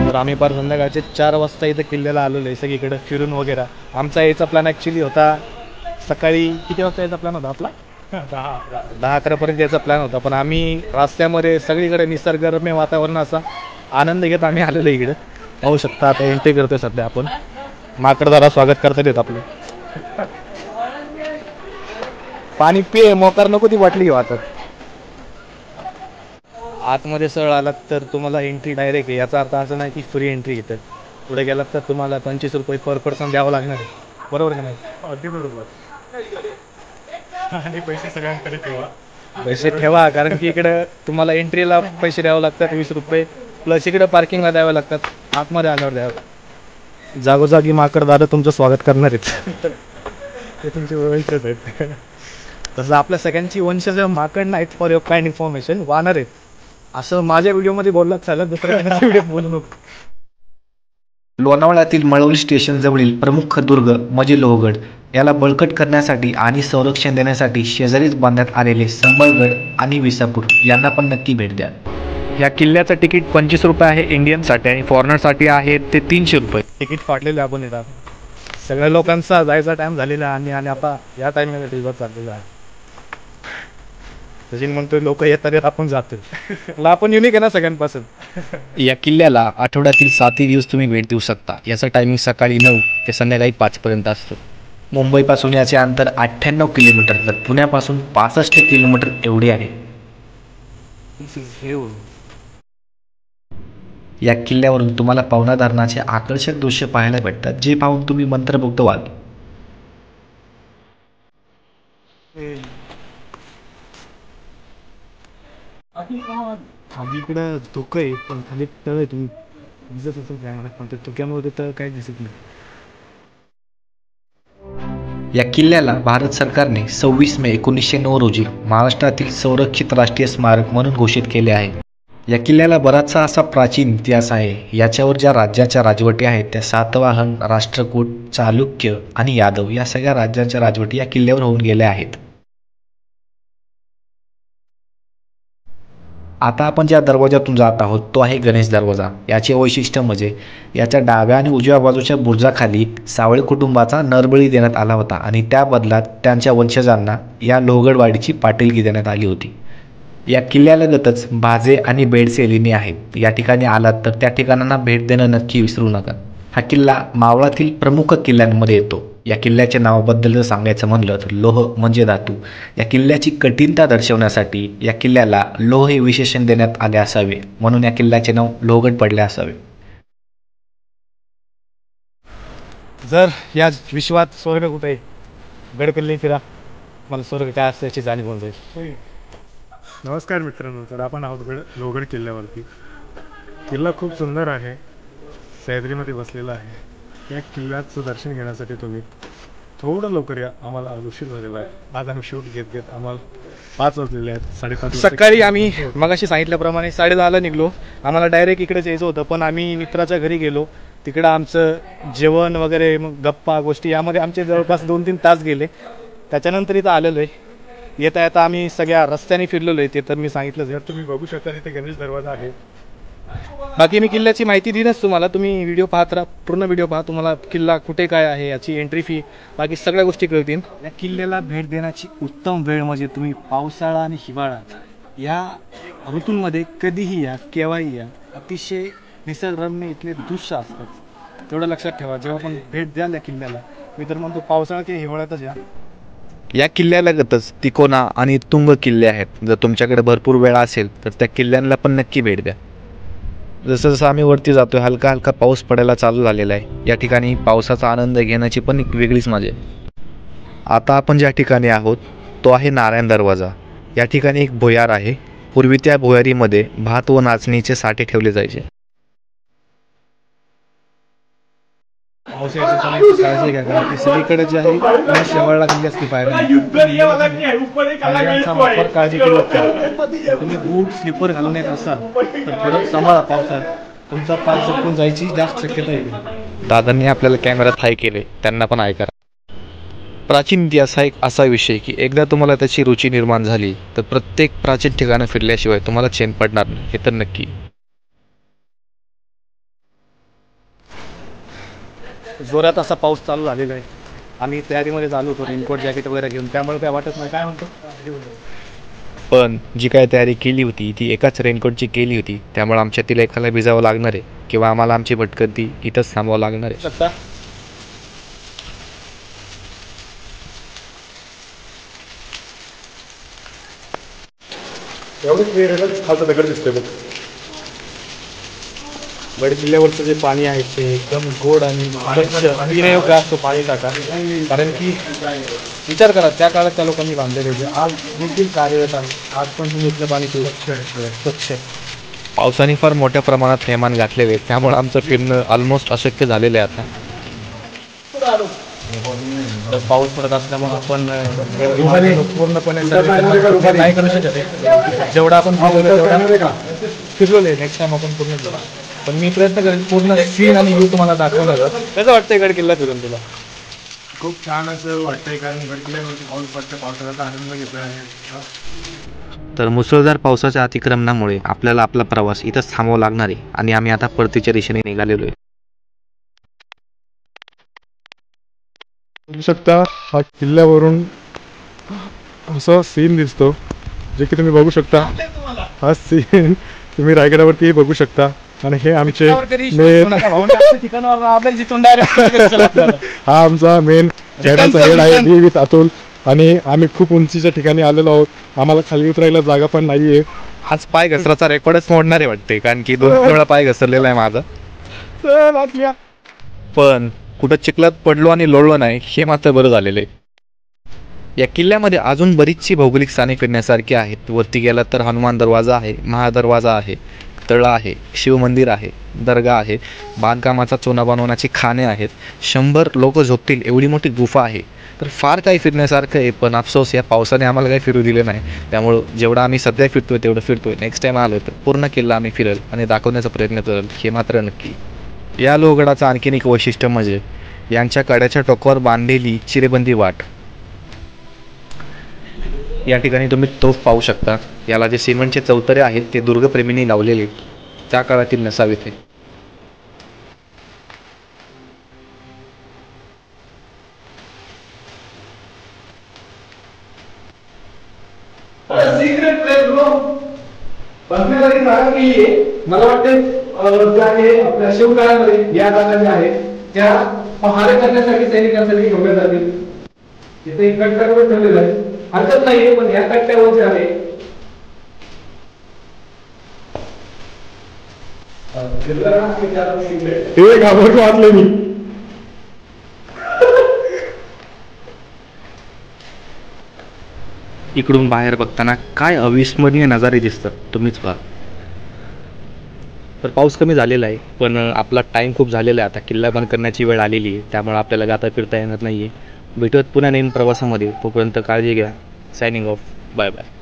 तर आम्ही पार संध्याकाळचे 4 वाजता इथं किल्ल्याला आलेलो आहे सगळीकडे फिरून वगैरे. आमचा यायचा प्लॅन ॲक्च्युली होता सकाळी किती वाजता यायचा प्लॅन होता आपला 10-11पर्यंत यायचा प्लॅन होता, पण आम्ही रस्त्यामध्ये सगळीकडे निसर्गरम्य वातावरणाचा आनंद घेत आम्ही आलेलो इकडे. पाहू शकता आता एंट्री करतोय सध्या आपण. माकडदारा स्वागत करता येत आपलं. पाणी पिये मोकार नको ती बाटली घेऊ आता. आतमध्ये सरळ आलात तर तुम्हाला एंट्री डायरेक्ट आहे. याचा अर्थ असं नाही की फ्री एंट्री घेतात. पुढे गेलात तर तुम्हाला 25 रुपये पर पर्सन द्यावं लागणार आहे. बरोबर का नाही? अगदी बरोबर. आणि पैसे सगळ्यांकडे ठेवा. पैसे ठेवा, कारण की इकडं तुम्हाला एंट्रीला पैसे द्यावं लागतात 20 रुपये, प्लस इकडं पार्किंगला द्यावं लागतात, आतमध्ये आल्यावर द्यावं. जागोजागी माकडदार तुमचं स्वागत करणार आहेत. ते तुमचे वंशज आहेत. तसं आपल्या सगळ्यांची वंशज माकड नाहीत. फॉर युअर काइंड इन्फॉर्मेशन वानर आहेत असं माझ्या व्हिडिओमध्ये बोललात चालत, दुसऱ्या व्हिडिओ बोलू नको. लोणावळ्यातील मळवली स्टेशन जवळील प्रमुख दुर्ग म्हणजे लोहगड याला बळकट करण्यासाठी आणि संरक्षण देण्यासाठी शेजारीच बांधण्यात आलेले संबळगड आणि विसापूर यांना पण नक्की भेट द्या. या किल्ल्याचं तिकीट 25 रुपये आहे इंडियनसाठी आणि फॉरेनरसाठी आहे ते 300 रुपये. तिकीट फाटलेलं आपण येतात. सगळ्या लोकांचा जायचा टाइम झालेला आणि आता या टाइमला दिवस चाललेला आहे. सचिन म्हणतोय लोक येतात आपण जातो. आपण युनिक आहे ना सगळ्यांपासून. या किल्ल्याला आठवड्यातील 7 दिवस तुम्ही भेट देऊ शकता. याचं टायमिंग सकाळी 9 ते संध्याकाळी 5 पर्यंत असतं. मुंबईपासून याचे अंतर 98 किलोमीटर तर पुण्यापासून 65 किलोमीटर एवढे आहे. या किल्ल्यावरून तुम्हाला पवना धरणाचे आकर्षक दृश्य पाहायला भेटतात, जे पाहून तुम्ही मंत्रमुग्ध व्हाल. खाली इकडं धुकं आहे पण खाली तळ आहे. तुम्ही दिसत असेल काय मला, पण धुक्यामध्ये तळ काही दिसत नाही. या किल्ल्याला भारत सरकारने 26 मे 1909 रोजी महाराष्ट्रातील संरक्षित राष्ट्रीय स्मारक म्हणून घोषित केले आहे. या किल्ल्याला बराचसा असा प्राचीन इतिहास आहे. याच्यावर ज्या राज्याच्या राजवटी आहेत त्या सातवाहन, राष्ट्रकूट, चालुक्य आणि यादव या सगळ्या राज्यांच्या राजवटी या किल्ल्यावर होऊन गेल्या आहेत. आता आपण ज्या दरवाजातून जात आहोत तो आहे गणेश दरवाजा. याचे वैशिष्ट्य म्हणजे याच्या डाव्या आणि उजव्या बाजूच्या बुरुजाखाली सावळे कुटुंबाचा नरबळी देण्यात आला होता आणि त्या बदलात त्यांच्या वंशजांना या लोहगडवाडीची पाटीलकी देण्यात आली होती. या किल्ल्यालगतच भाजे आणि बेडसे लेणी आहेत. या ठिकाणी आलात तर त्या ठिकाणांना भेट देणं नक्की विसरू नका. हा किल्ला मावळातील प्रमुख किल्ल्यांमध्ये येतो. या किल्ल्याच्या नावाबद्दल जर सांगायचं म्हणलं तर लोह म्हणजे धातू. या किल्ल्याची कठीणता दर्शवण्यासाठी या किल्ल्याला लोह हे विशेषण देण्यात आले असावे, म्हणून या किल्ल्याचे नाव लोहगड पडले असावे. जर या विश्वात स्वर्ग कुठे आहे, गडकिल्ले फिरा, मला स्वर्ग काय असतं याची जाणीव होऊन जाईल. नमस्कार मित्रांनो, तर आपण आहोत लोहगड किल्ल्यावरती. किल्ला खूप सुंदर आहे, सह्याद्रीमध्ये बसलेला आहे. या किल्ल्याचं दर्शन घेण्यासाठी तुम्ही थोडं लवकर या. आम्हाला उशीर झालेला आहे. आज आम्ही शूट घेत आम्हाला 5 वाजलेले आहेत. 5:30 सकाळी आम्ही मगाशी सांगितल्याप्रमाणे 10:30 निघलो. आम्हाला डायरेक्ट इकडेच यायचं होतं, पण आम्ही मित्राच्या घरी गेलो. तिकडं आमचं जेवण वगैरे मग गप्पा गोष्टी यामध्ये आमचे जवळपास 2-3 तास गेले. त्याच्यानंतर इथं आलेलो आहे. येता येता आम्ही सगळ्या रस्त्याने फिरलेलो आहे. ते तर मी सांगितलं. जर तुम्ही बघू शकता तिथे गणेश दरवाजा आहे. बाकी मी किल्ल्याची माहिती दिनच तुम्हाला. तुम्ही व्हिडिओ पाहत राहा, पूर्ण व्हिडिओ पहा. तुम्हाला किल्ला कुठे काय आहे, याची एंट्री फी, बाकी सगळ्या गोष्टी कळतील. या किल्ल्याला भेट देण्याची उत्तम वेळ म्हणजे तुम्ही पावसाळा आणि हिवाळा या ऋतूंमध्ये कधीही या, केव्हाही या. अतिशय निसर्गरम्य इथले दृश्य असतात. तेवढं लक्षात ठेवा जेव्हा पण भेट द्याल या किल्ल्याला. मी तर म्हणतो पावसाळा किंवा हिवाळ्यातच या. या किल्ल्यालगतच तिकोना आणि तुंग किल्ले आहेत. जर तुमच्याकडे भरपूर वेळ असेल तर त्या किल्ल्यांना पण नक्की भेट द्या. जसं जसं आम्ही वरती जातोय हलका हलका पाऊस पडायला चालू झालेला आहे. या ठिकाणी पावसाचा आनंद घेण्याची पण एक वेगळीच मजा आहे. आता आपण ज्या ठिकाणी आहोत तो आहे नारायण दरवाजा. या ठिकाणी एक भुयार आहे. पूर्वी त्या भुयारीमध्ये भात व नाचणीचे साठे ठेवले जायचे. काळजी घ्या, कारण की सगळीकडे जे आहे शेवाळला गेली असती पाहायला. काळजी केली. तुम्ही बूट स्लीपर घालून येत असाल तर थोडं सांभाळा. पावसात तुमचा पाय चुकून जायची जास्त शक्यता आहे. दादांनी आपल्याला कॅमेरात हाय केले, त्यांना पण हाय करा. प्राचीन इतिहास हा एक असा विषय की एकदा तुम्हाला त्याची रुची निर्माण झाली तर प्रत्येक प्राचीन ठिकाणं फिरल्याशिवाय तुम्हाला चैन पडणार नाही, हे तर नक्की. जोरात असा पाऊस चालू झालेला आहे. आम्ही तयारीमध्ये चालू होतो रेनकोट जॅकेट वगैरे घेऊन, त्यामुळे काय वाटत नाही. काय म्हणतो? पण जी काय तयारी केली होती ती एकाच रेनकोटची केली होती, त्यामुळे आमच्यातील एकाला भिजावं लागणार आहे किंवा आम्हाला आमची भटकंती इथंच थांबावं लागणार आहे. शकता एवढंच वेळ खालचा दगड दिसतोय बघ. गड किल्ल्यावरचं जे पाणी आहे ते एकदम गोड आणि स्वच्छ पिण्यायोग्य असतो पाणी टाका. कारण की विचार करा, त्या काळात त्या लोकांनी बांधलेले होते, आज देखील कार्यरत आहे. आज पण तुम्ही इथलं पाणी स्वच्छ. पावसाने फार मोठ्या प्रमाणात थैमान घातलेले आहेत, त्यामुळे आमचं फिरणं ऑलमोस्ट अशक्य झालेलं आहे आता. तर पाऊस पडत असल्यामुळे आपण पूर्णपणे नाही करू शकत. जेवढा आपण फिरलोय नेक्स्ट टाइम आपण पूर्ण जाऊ. पण मी प्रयत्न करेन पूर्ण सीन आणि व्ह्यू तुम्हाला दाखवणार. कसं वाटतंय गड किल्ला फिरून तुला? खूप छान असं वाटतंय, कारण गड किल्ल्यावरती पाऊस पडतं, पावसाचा आनंद घेतला आहे. तर मुसळधार पावसाच्या अतिक्रमणामुळे आपल्याला आपला प्रवास इथंच थांबावा लागणार आहे आणि आम्ही आता परतीच्या दिशेने निघालेलो आहे. बघू शकता हा किल्ल्यावरून असा सीन दिसतो, जे की तुम्ही बघू शकता. हा सीन तुम्ही रायगडावरती बघू शकता. आणि हे आमचे मेन हा आमचा मेन चेहऱ्याचा हेड आहे मी विथ अतुल. आणि आम्ही खूप उंचीच्या ठिकाणी आलेलो आहोत. आम्हाला खाली उतरायला जागा पण नाहीये. हाच पाय घसराचा रेकॉर्डच मोडणार आहे वाटते, कारण की 2 वेळा पाय घसरलेला आहे माझा. पण कुठं चिखलात पडलो आणि लोळलो नाही, हे मात्र बरं झालेलं आहे. या किल्ल्यामध्ये अजून बरीचशी भौगोलिक स्थाने फिरण्यासारखी आहेत. वरती गेला तर हनुमान दरवाजा आहे, महादरवाजा आहे, तळं आहे, शिवमंदिर आहे, दर्गा आहे, बांधकामाचा चोना बनवण्याची खाणे आहेत, 100 लोक झोपतील एवढी मोठी गुफा आहे. तर फार काही फिरण्यासारखं आहे. पण अफसोस या पावसाने आम्हाला काही फिरू दिले नाही. त्यामुळं जेवढं आम्ही सध्या फिरतोय तेवढं फिरतोय. नेक्स्ट टाइम आलो तर पूर्ण किल्ला आम्ही फिरेल आणि दाखवण्याचा प्रयत्न करेल, हे मात्र नक्की. या लोहगडाचं आणखीन एक वैशिष्ट्य म्हणजे यांच्या कड्याच्या टोकावर बांधलेली चिरेबंदी वाट. या ठिकाणी तुम्ही तोफ पाहू शकता. याला जे सिमेंटचे चौतरे आहेत ते दुर्गप्रेमींनी लावलेले, त्या काळातील नसावेत हे. मला वाटतं आपल्या शिवकाळामध्ये या जागा ज्या आहेत त्या पहारे करण्यासाठी सैनिकांसाठी ठेवल्या जातील. इथे एक कट्ट्यावर ठेवलेलं आहे, हरकत नाहीये, पण या कट्ट्यावर जे आहे ते घाबरून वाचले मी. इकडून बाहेर बघताना काय अविस्मरणीय नजारे दिसतात तुम्हीच पहा. तर पाऊस कमी झालेला आहे, पण आपला टाईम खूप झालेला आहे. आता किल्ला बंद करण्याची वेळ आलेली आहे, त्यामुळे आपल्याला गाता फिरता येणार नाही आहे. भेटूयात पुन्हा नवीन प्रवासामध्ये. तोपर्यंत काळजी घ्या. Signing off. Bye bye.